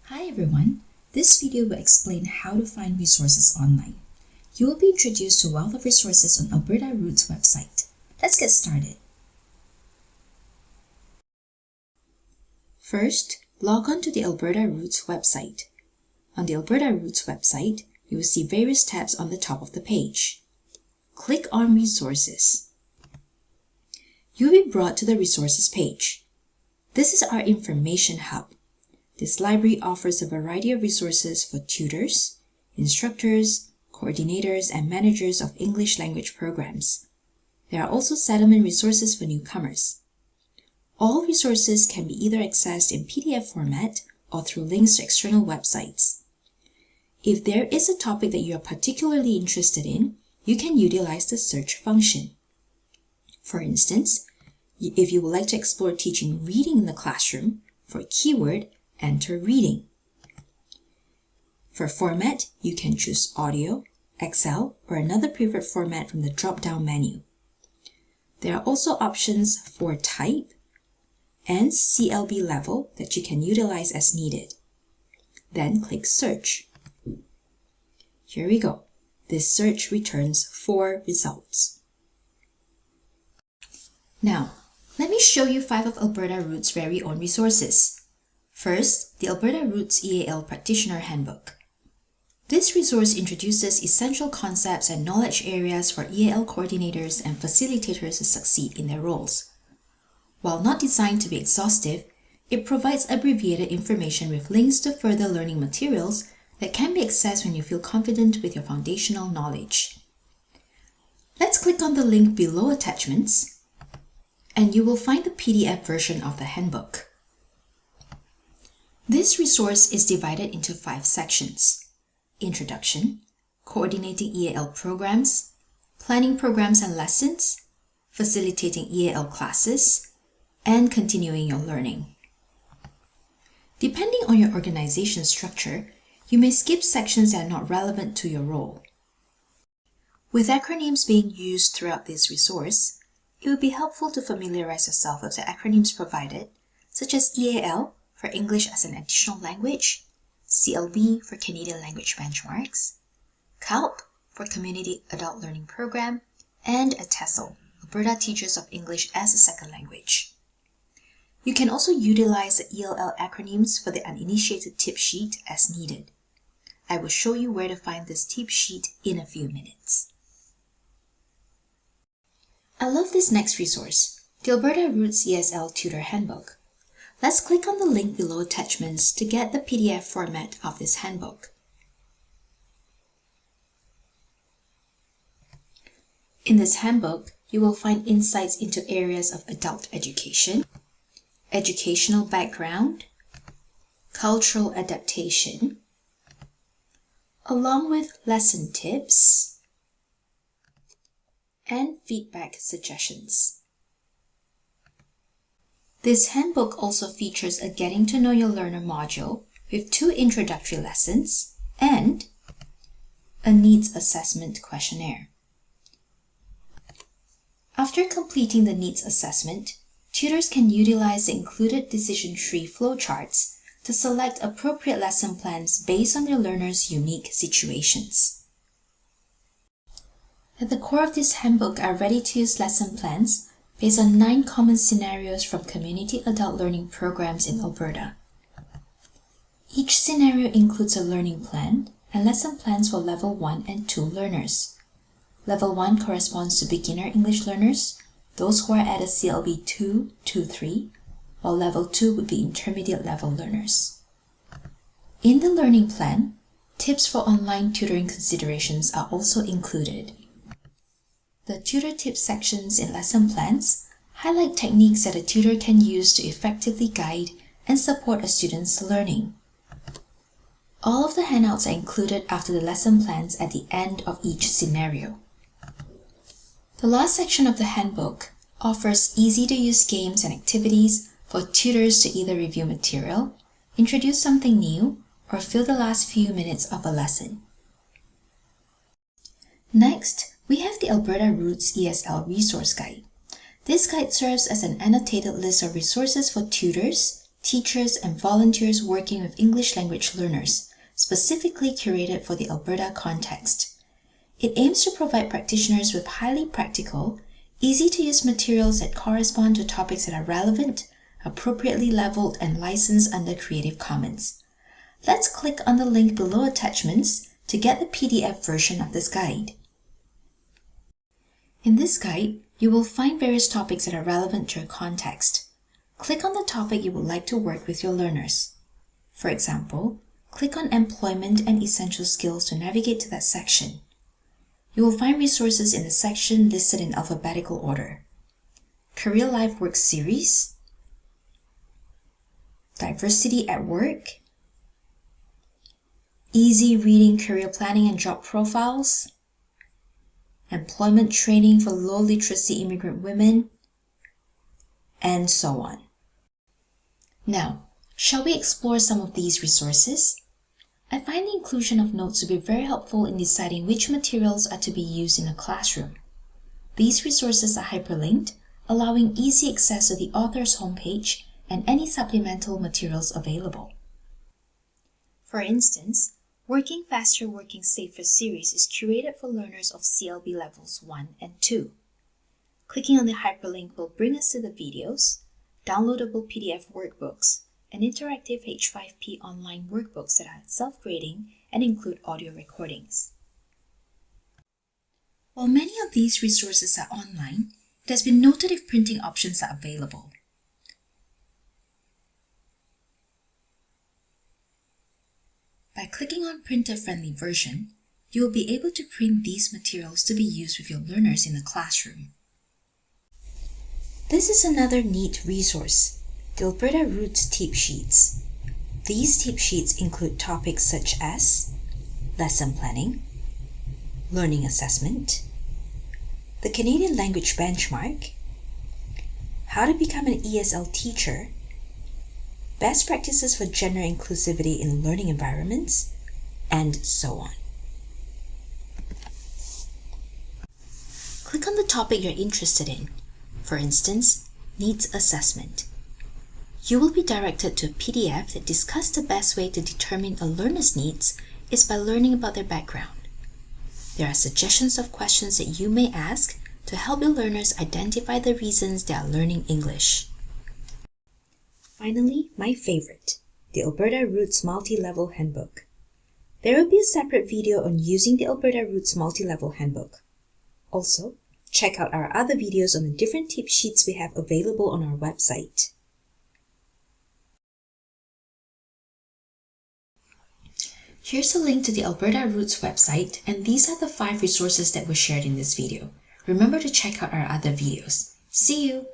Hi everyone, this video will explain how to find resources online. You will be introduced to a wealth of resources on Alberta Roots website. Let's get started. First, log on to the Alberta Roots website. On the Alberta Roots website, you will see various tabs on the top of the page. Click on Resources. You will be brought to the Resources page. This is our information hub. This library offers a variety of resources for tutors, instructors, coordinators, and managers of English language programs. There are also settlement resources for newcomers. All resources can be either accessed in PDF format or through links to external websites. If there is a topic that you are particularly interested in, you can utilize the search function. For instance, if you would like to explore teaching reading in the classroom, for a keyword, enter reading. For format, you can choose audio, Excel, or another preferred format from the drop-down menu. There are also options for type and CLB level that you can utilize as needed. Then click Search. Here we go. This search returns 4 results. Now, let me show you 5 of Alberta Roots' very own resources. First, the Alberta Roots EAL Practitioner Handbook. This resource introduces essential concepts and knowledge areas for EAL coordinators and facilitators to succeed in their roles. While not designed to be exhaustive, it provides abbreviated information with links to further learning materials that can be accessed when you feel confident with your foundational knowledge. Let's click on the link below Attachments, and you will find the PDF version of the handbook. This resource is divided into 5 sections: Introduction, Coordinating EAL Programs, Planning Programs and Lessons, Facilitating EAL Classes, and Continuing Your Learning. Depending on your organization structure, you may skip sections that are not relevant to your role. With acronyms being used throughout this resource, it would be helpful to familiarize yourself with the acronyms provided, such as EAL, for English as an Additional Language, CLB for Canadian Language Benchmarks, CALP for Community Adult Learning Program, and ATESL, Alberta Teachers of English as a Second Language. You can also utilize the ELL acronyms for the uninitiated tip sheet as needed. I will show you where to find this tip sheet in a few minutes. I love this next resource, the Alberta Roots ESL Tutor Handbook. Let's click on the link below Attachments to get the PDF format of this handbook. In this handbook, you will find insights into areas of adult education, educational background, cultural adaptation, along with lesson tips and feedback suggestions. This handbook also features a Getting to Know Your Learner module with 2 introductory lessons and a needs assessment questionnaire. After completing the needs assessment, tutors can utilize the included decision tree flowcharts to select appropriate lesson plans based on their learners' unique situations. At the core of this handbook are ready-to-use lesson plans based on 9 common scenarios from community adult learning programs in Alberta. Each scenario includes a learning plan and lesson plans for Level 1 and 2 learners. Level 1 corresponds to beginner English learners, those who are at a CLB 2 to 3, while Level 2 would be intermediate level learners. In the learning plan, tips for online tutoring considerations are also included. The tutor tips sections in lesson plans highlight techniques that a tutor can use to effectively guide and support a student's learning. All of the handouts are included after the lesson plans at the end of each scenario. The last section of the handbook offers easy-to-use games and activities for tutors to either review material, introduce something new, or fill the last few minutes of a lesson. Next, we have the Alberta Roots ESL Resource Guide. This guide serves as an annotated list of resources for tutors, teachers, and volunteers working with English language learners, specifically curated for the Alberta context. It aims to provide practitioners with highly practical, easy-to-use materials that correspond to topics that are relevant, appropriately leveled, and licensed under Creative Commons. Let's click on the link below attachments to get the PDF version of this guide. In this guide, you will find various topics that are relevant to your context. Click on the topic you would like to work with your learners. For example, click on Employment and Essential Skills to navigate to that section. You will find resources in the section listed in alphabetical order. Career Life Work Series, Diversity at Work, Easy Reading Career Planning and Job Profiles, Employment Training for Low Literacy Immigrant Women, and so on. Now, shall we explore some of these resources? I find the inclusion of notes to be very helpful in deciding which materials are to be used in a classroom. These resources are hyperlinked, allowing easy access to the author's homepage and any supplemental materials available. For instance, Working Faster, Working Safer series is curated for learners of CLB levels 1 and 2. Clicking on the hyperlink will bring us to the videos, downloadable PDF workbooks, and interactive H5P online workbooks that are self-grading and include audio recordings. While many of these resources are online, it has been noted if printing options are available. By clicking on Printer-Friendly Version, you will be able to print these materials to be used with your learners in the classroom. This is another neat resource, the Alberta Roots Tip Sheets. These tip sheets include topics such as lesson planning, learning assessment, the Canadian Language Benchmark, how to become an ESL teacher, best practices for gender inclusivity in learning environments, and so on. Click on the topic you're interested in. For instance, needs assessment. You will be directed to a PDF that discusses the best way to determine a learner's needs is by learning about their background. There are suggestions of questions that you may ask to help your learners identify the reasons they are learning English. Finally, my favorite, the Alberta Roots Multi-Level Handbook. There will be a separate video on using the Alberta Roots Multi-Level Handbook. Also, check out our other videos on the different tip sheets we have available on our website. Here's a link to the Alberta Roots website, and these are the 5 resources that were shared in this video. Remember to check out our other videos. See you!